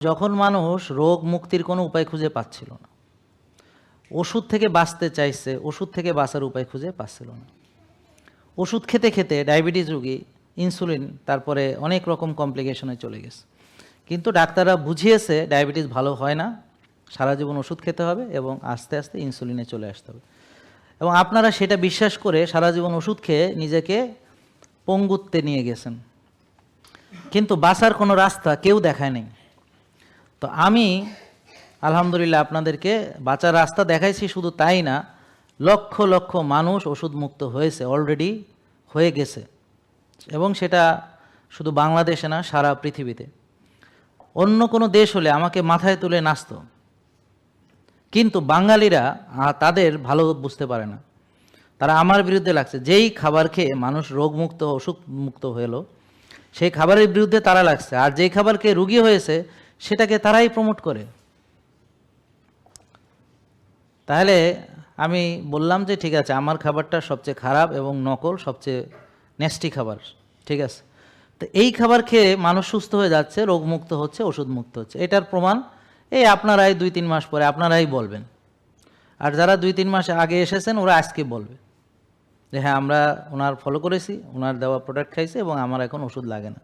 যখন মানুষ রোগ মুক্তির কোনো উপায় খুঁজে পাচ্ছিল না, ওষুধ থেকে বাঁচতে চাইছে, ওষুধ থেকে বাঁচার উপায় খুঁজে পাচ্ছিল না। ওষুধ খেতে খেতে ডায়াবেটিস রোগী ইনসুলিন, তারপরে অনেক রকম কমপ্লিকেশনে চলে গেছে। কিন্তু ডাক্তাররা বুঝিয়েছে ডায়াবেটিস ভালো হয় না, সারা জীবন ওষুধ খেতে হবে এবং আস্তে আস্তে ইনসুলিনে চলে আসতে হবে। এবং আপনারা সেটা বিশ্বাস করে সারা জীবন ওষুধ খেয়ে নিজেকে পঙ্গুত্বে নিয়ে গেছেন, কিন্তু বাঁচার কোনো রাস্তা কেউ দেখায় নেই। তো আমি আলহামদুলিল্লাহ আপনাদেরকে বাঁচার রাস্তা দেখাইছি। শুধু তাই না, লক্ষ লক্ষ মানুষ ওষুধ মুক্ত হয়েছে, অলরেডি হয়ে গেছে, এবং সেটা শুধু বাংলাদেশে না, সারা পৃথিবীতে। অন্য কোনো দেশ হলে আমাকে মাথায় তুলে নাচত, কিন্তু বাঙালিরা তাদের ভালো বুঝতে পারে না, তারা আমার বিরুদ্ধে লাগছে। যেই খাবার খেয়ে মানুষ রোগমুক্ত অসুখ মুক্ত হলো, সেই খাবারের বিরুদ্ধে তারা লাগছে, আর যেই খাবার খেয়ে রুগী হয়েছে সেটাকে তারাই প্রমোট করে। তাহলে আমি বললাম যে ঠিক আছে, আমার খাবারটা সবচেয়ে খারাপ এবং নকল, সবচেয়ে নেস্টি খাবার, ঠিক আছে। তো এই খাবার খেয়ে মানুষ সুস্থ হয়ে যাচ্ছে, রোগমুক্ত হচ্ছে, ওষুধ মুক্ত হচ্ছে। এটার প্রমাণ এই আপনারাই 2-3 মাস পরে আপনারাই বলবেন, আর যারা 2-3 মাস আগে এসেছেন ওরা আজকে বলবে যে হ্যাঁ, আমরা ওনার ফলো করেছি, ওনার দেওয়া প্রোডাক্ট খাইছি এবং আমার এখন ওষুধ লাগে না।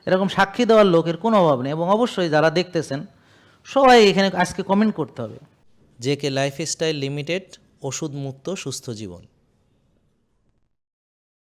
এরকম সাক্ষী দেওয়ার লোকের কোনো অভাব নেই। এবং অবশ্যই যারা দেখতেছেন সবাই এখানে আজকে কমেন্ট করতে হবে। জেকে লাইফস্টাইল লিমিটেড, ওষুধ মুক্ত সুস্থ জীবন।